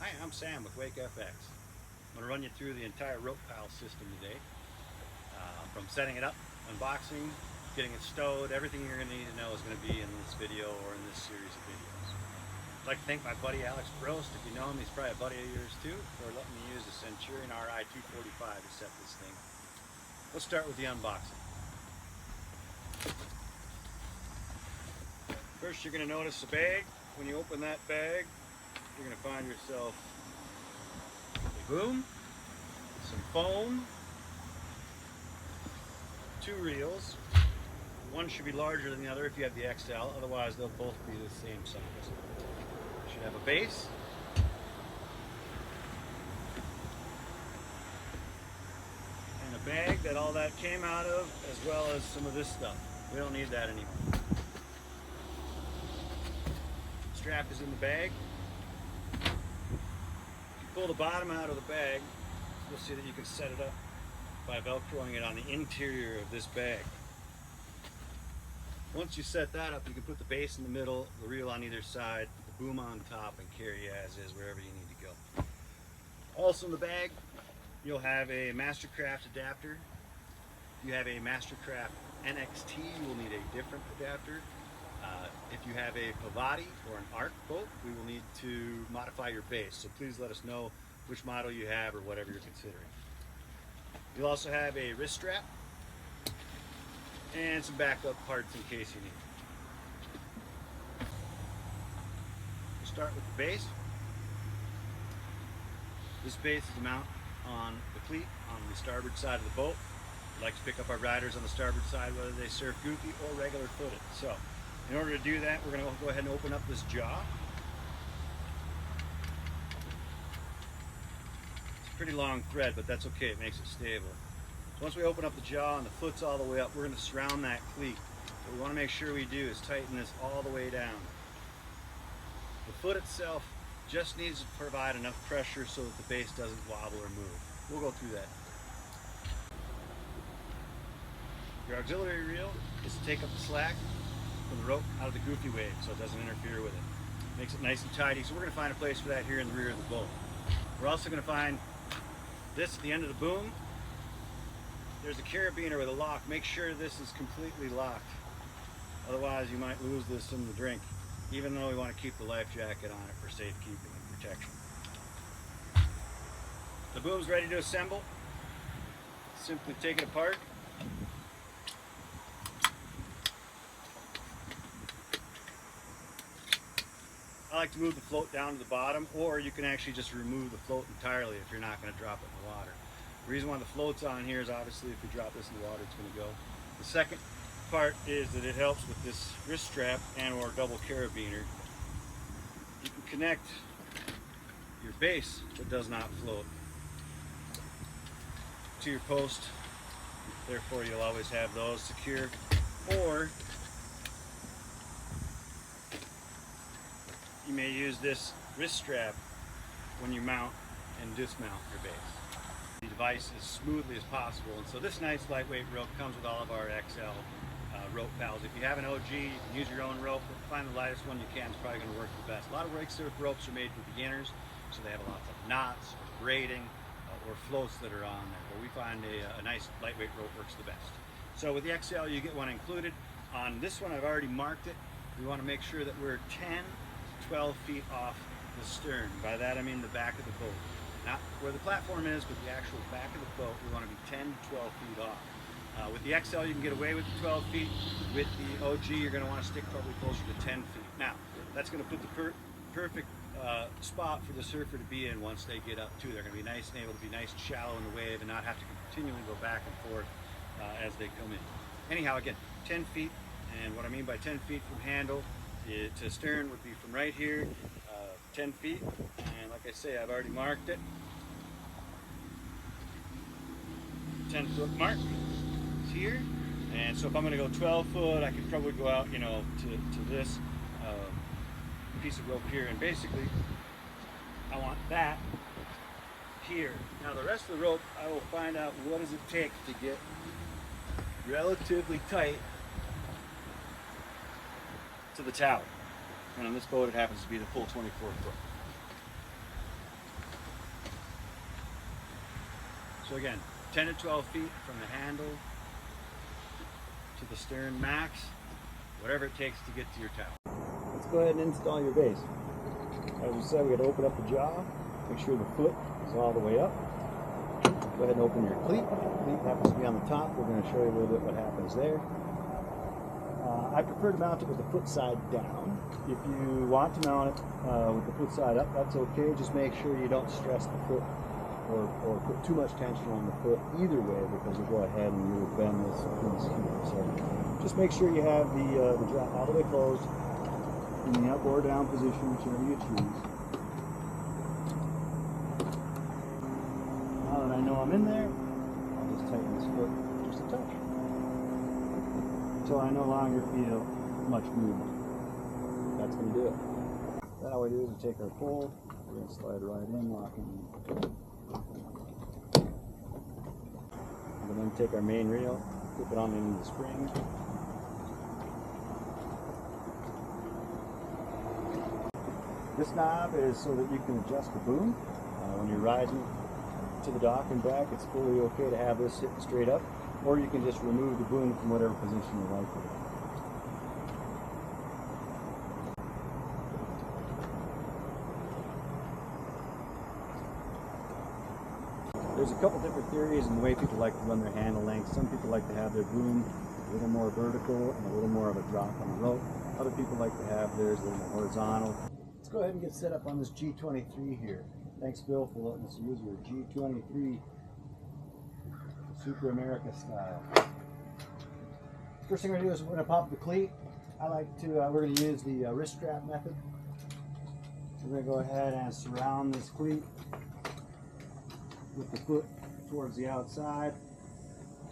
Hi, I'm Sam with Wake FX. I'm going to run you through the entire RopePal system today. From setting it up, unboxing, getting it stowed, everything you're going to need to know is going to be in this video or in this series of videos. I'd like to thank my buddy Alex Prost. If you know him, he's probably a buddy of yours too, for letting me use the Centurion RI 245 to set this thing. Let's start with the unboxing. First, you're going to notice the bag. When you open that bag, you're going to find yourself a boom, some foam, 2 reels. One should be larger than the other if you have the XL, otherwise they'll both be the same size. You should have a base, and a bag that all that came out of, as well as some of this stuff. We don't need that anymore. Strap is in the bag. Pull the bottom out of the bag, you'll see that you can set it up by velcroing it on the interior of this bag. Once you set that up, you can put the base in the middle, the reel on either side, the boom on top, and carry as is wherever you need to go. Also in the bag, you'll have a Mastercraft adapter. If you have a Mastercraft NXT, you will need a different adapter. If you have a Pavati or an ARC boat, we will need to modify your base. So please let us know which model you have or whatever you're considering. You'll also have a wrist strap and some backup parts in case you need. We'll start with the base. This base is a mount on the cleat on the starboard side of the boat. We like to pick up our riders on the starboard side, whether they surf goofy or regular footed. So, in order to do that, we're going to go ahead and open up this jaw. It's a pretty long thread, but that's okay, it makes it stable. So once we open up the jaw and the foot's all the way up, we're going to surround that cleat. What we want to make sure we do is tighten this all the way down. The foot itself just needs to provide enough pressure so that the base doesn't wobble or move. We'll go through that. Your auxiliary reel is to take up the slack from the rope out of the goofy wave so it doesn't interfere with it. Makes it nice and tidy, so we're going to find a place for that here in the rear of the boat. We're also going to find this at the end of the boom. There's a carabiner with a lock. Make sure this is completely locked. Otherwise you might lose this in the drink, even though we want to keep the life jacket on it for safekeeping and protection. The boom's ready to assemble. Simply take it apart. I like to move the float down to the bottom, or you can actually just remove the float entirely if you're not going to drop it in the water. The reason why the float's on here is obviously if you drop this in the water, it's going to go. The second part is that it helps with this wrist strap and or double carabiner. You can connect your base that does not float to your post, therefore you'll always have those secure, or you may use this wrist strap when you mount and dismount your base. The device as smoothly as possible, and so this nice lightweight rope comes with all of our XL RopePals. If you have an OG, you can use your own rope, but find the lightest one you can. It's probably going to work the best. A lot of wake surf ropes are made for beginners, so they have lots of knots, or braiding, or floats that are on there, but we find a nice lightweight rope works the best. So with the XL, you get one included. On this one, I've already marked it. We want to make sure that we're 10 12 feet off the stern. By that I mean the back of the boat. Not where the platform is, but the actual back of the boat. We want to be 10 to 12 feet off. With the XL, you can get away with the 12 feet. With the OG, you're going to want to stick probably closer to 10 feet. Now, that's going to put the perfect spot for the surfer to be in once they get up too. They're going to be nice and able to be nice and shallow in the wave and not have to continually go back and forth as they come in. Anyhow, again, 10 feet. And what I mean by 10 feet from handle to stern would be from right here, 10 feet, and like I say, I've already marked it. 10-foot mark is here, and so if I'm going to go 12 foot, I could probably go out, to this piece of rope here, and basically, I want that here. Now the rest of the rope, I will find out what does it take to get relatively tight to the tower. And on this boat, it happens to be the full 24 foot. So again, 10 to 12 feet from the handle to the stern max, whatever it takes to get to your tower. Let's go ahead and install your base. As we said, we got to open up the jaw, make sure the foot is all the way up. Go ahead and open your cleat. The cleat happens to be on the top. We're going to show you a little bit what happens there. I prefer to mount it with the foot side down. If you want to mount it with the foot side up, that's okay. Just make sure you don't stress the foot or put too much tension on the foot either way, because you'll go ahead and you will bend this piece here. So just make sure you have the jaw all the way closed in the up or down position, whichever you choose. Now that I know I'm in there, I'll just tighten this foot just a touch, until I no longer feel much movement. That's going to do it. Then all we do is we take our pole, we're going to slide right in, locking in. And then take our main reel, flip it on into the spring. This knob is so that you can adjust the boom. When you're rising to the dock and back, it's fully okay to have this sitting straight up, or you can just remove the boom from whatever position you like with it. There's a couple different theories in the way people like to run their handle length. Some people like to have their boom a little more vertical and a little more of a drop on the rope. Other people like to have theirs a little more horizontal. Let's go ahead and get set up on this G23 here. Thanks, Bill, for letting us use your G23 Super America style. First thing we're going to do is we're going to pop the cleat. I like to, we're going to use the wrist strap method. We're going to go ahead and surround this cleat with the foot towards the outside.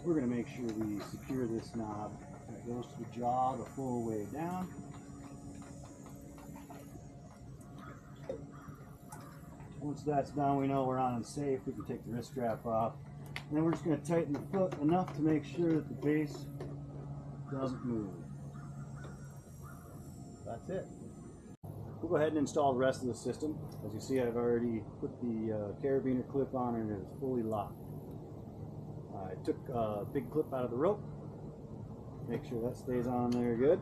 We're going to make sure we secure this knob. It goes to the jaw the full way down. Once that's done, we know we're on and safe. We can take the wrist strap off. And then we're just going to tighten the foot enough to make sure that the base doesn't move. That's it. We'll go ahead and install the rest of the system. As you see, I've already put the carabiner clip on and it is fully locked. I took a big clip out of the rope. Make sure that stays on there good.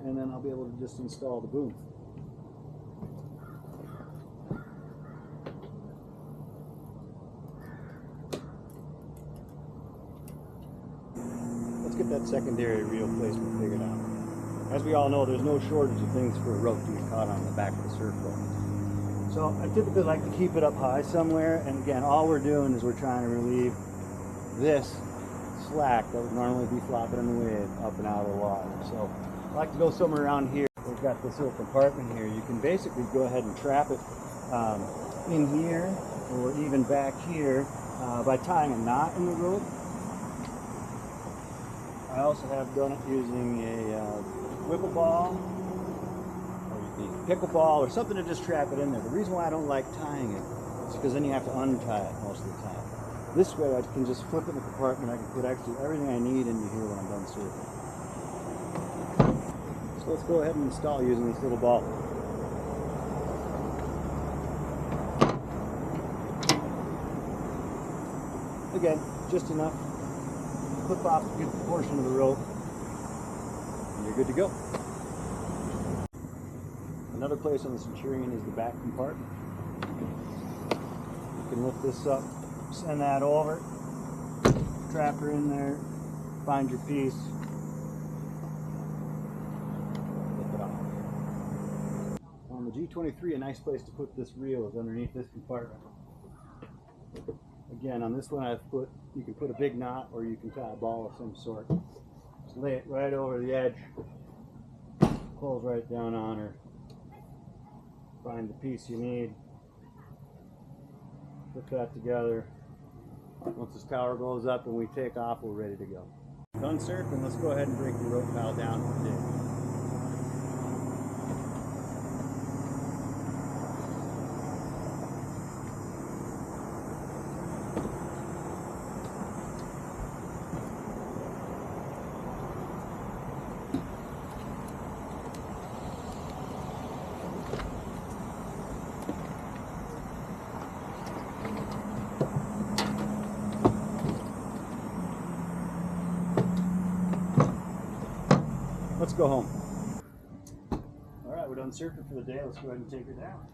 And then I'll be able to just install the boom. Let's get that secondary reel placement figured out. As we all know, there's no shortage of things for a rope to get caught on the back of the surf boat. So I typically like to keep it up high somewhere, and again, all we're doing is we're trying to relieve this slack that would normally be flopping in the wave up and out of the water. So I like to go somewhere around here. We've got this little compartment here. You can basically go ahead and trap it in here or even back here by tying a knot in the rope. I also have done it using a whipple ball or the pickleball or something to just trap it in there. The reason why I don't like tying it is because then you have to untie it most of the time. This way I can just flip it in the compartment. I can put actually everything I need into here when I'm done surfing. So let's go ahead and install using this little ball. Again, just enough. Clip off a good portion of the rope and you're good to go. Another place on the Centurion is the back compartment. You can lift this up, send that over, trap her in there, find your piece, lift it off. On the G23, a nice place to put this reel is underneath this compartment. Again, on this one you can put a big knot or you can tie a ball of some sort. Just lay it right over the edge, close right down on her, find the piece you need, put that together. Once this tower goes up and we take off, we're ready to go. Done surfing, let's go ahead and break the RopePal down for the day. Let's go home. All right, we're done surfing for the day. Let's go ahead and take her down.